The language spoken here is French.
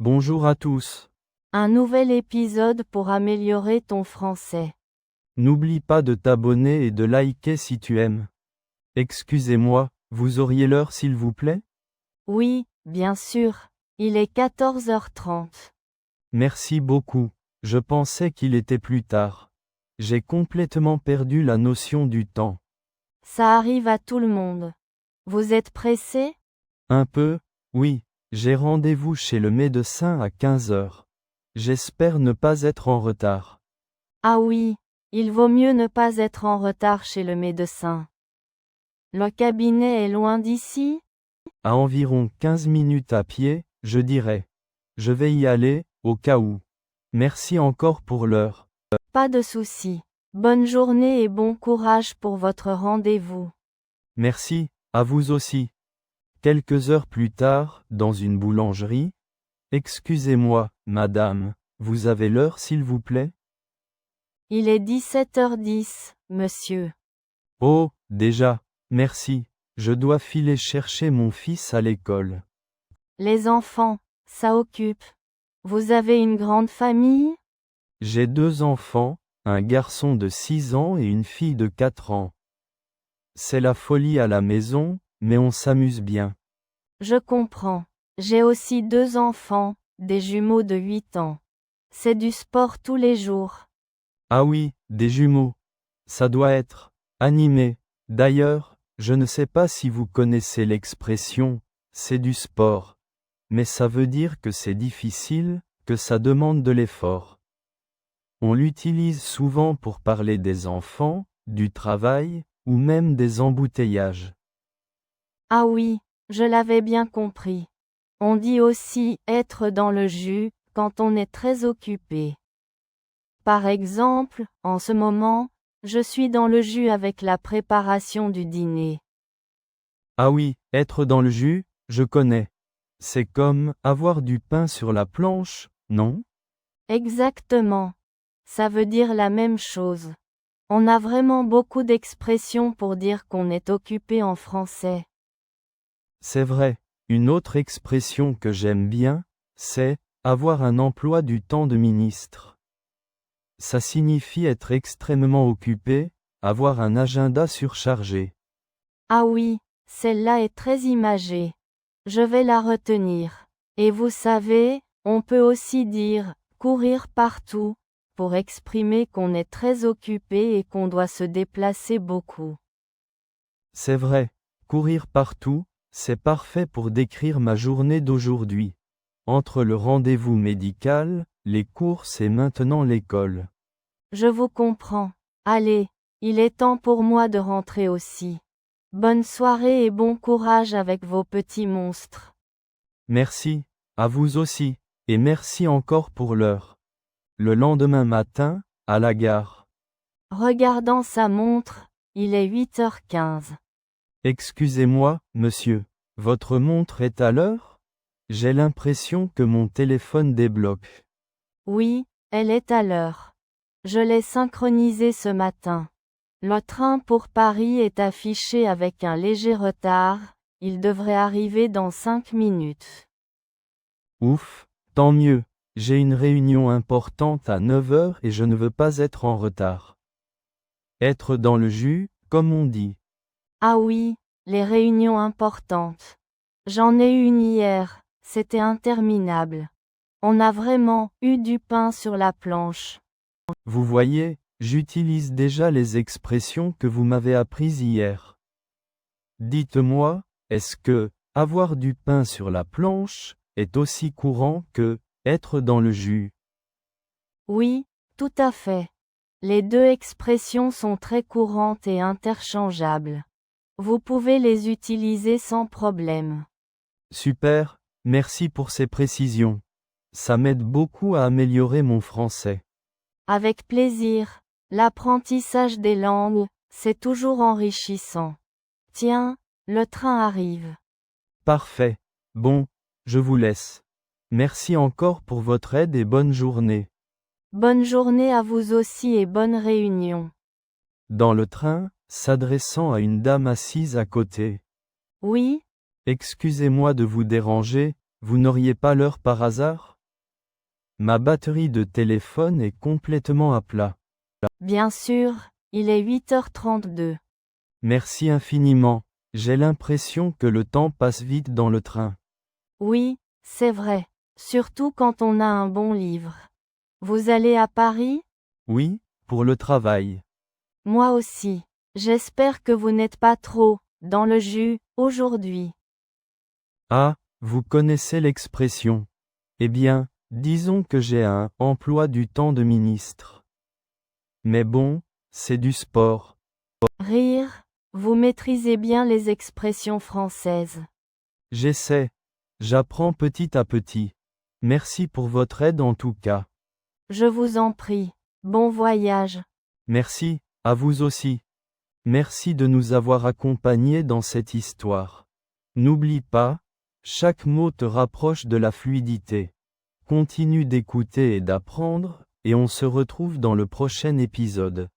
Bonjour à tous. Un nouvel épisode pour améliorer ton français. N'oublie pas de t'abonner et de liker si tu aimes. Excusez-moi, vous auriez l'heure s'il vous plaît? Oui, bien sûr. Il est 14h30. Merci beaucoup. Je pensais qu'il était plus tard. J'ai complètement perdu la notion du temps. Ça arrive à tout le monde. Vous êtes pressé? Un peu, oui. J'ai rendez-vous chez le médecin à 15 heures. J'espère ne pas être en retard. Ah oui, il vaut mieux ne pas être en retard chez le médecin. Le cabinet est loin d'ici? À environ 15 minutes à pied, je dirais. Je vais y aller, au cas où. Merci encore pour l'heure. Pas de souci. Bonne journée et bon courage pour votre rendez-vous. Merci, à vous aussi. Quelques heures plus tard, dans une boulangerie. Excusez-moi, madame, vous avez l'heure s'il vous plaît? Il est 17h10, monsieur. Oh, déjà, merci, je dois filer chercher mon fils à l'école. Les enfants, ça occupe. Vous avez une grande famille? J'ai 2 enfants, un garçon de 6 ans et une fille de 4 ans. C'est la folie à la maison, mais on s'amuse bien. Je comprends. J'ai aussi 2 enfants, des jumeaux de 8 ans. C'est du sport tous les jours. Ah oui, des jumeaux. Ça doit être animé. D'ailleurs, je ne sais pas si vous connaissez l'expression « c'est du sport », mais ça veut dire que c'est difficile, que ça demande de l'effort. On l'utilise souvent pour parler des enfants, du travail, ou même des embouteillages. Ah oui, je l'avais bien compris. On dit aussi être dans le jus quand on est très occupé. Par exemple, en ce moment, je suis dans le jus avec la préparation du dîner. Ah oui, être dans le jus, je connais. C'est comme avoir du pain sur la planche, non? Exactement. Ça veut dire la même chose. On a vraiment beaucoup d'expressions pour dire qu'on est occupé en français. C'est vrai, une autre expression que j'aime bien, c'est avoir un emploi du temps de ministre. Ça signifie être extrêmement occupé, avoir un agenda surchargé. Ah oui, celle-là est très imagée. Je vais la retenir. Et vous savez, on peut aussi dire courir partout pour exprimer qu'on est très occupé et qu'on doit se déplacer beaucoup. C'est vrai, courir partout, c'est parfait pour décrire ma journée d'aujourd'hui. Entre le rendez-vous médical, les courses et maintenant l'école. Je vous comprends. Allez, il est temps pour moi de rentrer aussi. Bonne soirée et bon courage avec vos petits monstres. Merci, à vous aussi, et merci encore pour l'heure. Le lendemain matin, à la gare. Regardant sa montre, il est 8h15. Excusez-moi, monsieur, votre montre est à l'heure? J'ai l'impression que mon téléphone débloque. Oui, elle est à l'heure. Je l'ai synchronisée ce matin. Le train pour Paris est affiché avec un léger retard, il devrait arriver dans 5 minutes. Ouf, tant mieux, j'ai une réunion importante à 9 heures et je ne veux pas être en retard. Être dans le jus, comme on dit. Ah oui, les réunions importantes. J'en ai une hier, c'était interminable. On a vraiment eu du pain sur la planche. Vous voyez, j'utilise déjà les expressions que vous m'avez apprises hier. Dites-moi, est-ce que avoir du pain sur la planche est aussi courant que être dans le jus? Oui, tout à fait. Les deux expressions sont très courantes et interchangeables. Vous pouvez les utiliser sans problème. Super, merci pour ces précisions. Ça m'aide beaucoup à améliorer mon français. Avec plaisir. L'apprentissage des langues, c'est toujours enrichissant. Tiens, le train arrive. Parfait. Bon, je vous laisse. Merci encore pour votre aide et bonne journée. Bonne journée à vous aussi et bonne réunion. Dans le train, s'adressant à une dame assise à côté. Oui, Excusez-moi de vous déranger, Vous n'auriez pas l'heure par hasard? Ma batterie de téléphone est complètement à plat. Bien sûr, il est 8h32. Merci infiniment. J'ai l'impression que le temps passe vite dans le train. Oui, c'est vrai. Surtout quand on a un bon livre. Vous allez à Paris? Oui, pour le travail. Moi aussi. J'espère que vous n'êtes pas trop dans le jus aujourd'hui. Ah, vous connaissez l'expression. Eh bien, disons que j'ai un emploi du temps de ministre. Mais bon, c'est du sport. Rire, vous maîtrisez bien les expressions françaises. J'essaie. J'apprends petit à petit. Merci pour votre aide en tout cas. Je vous en prie. Bon voyage. Merci, à vous aussi. Merci de nous avoir accompagnés dans cette histoire. N'oublie pas, chaque mot te rapproche de la fluidité. Continue d'écouter et d'apprendre, et on se retrouve dans le prochain épisode.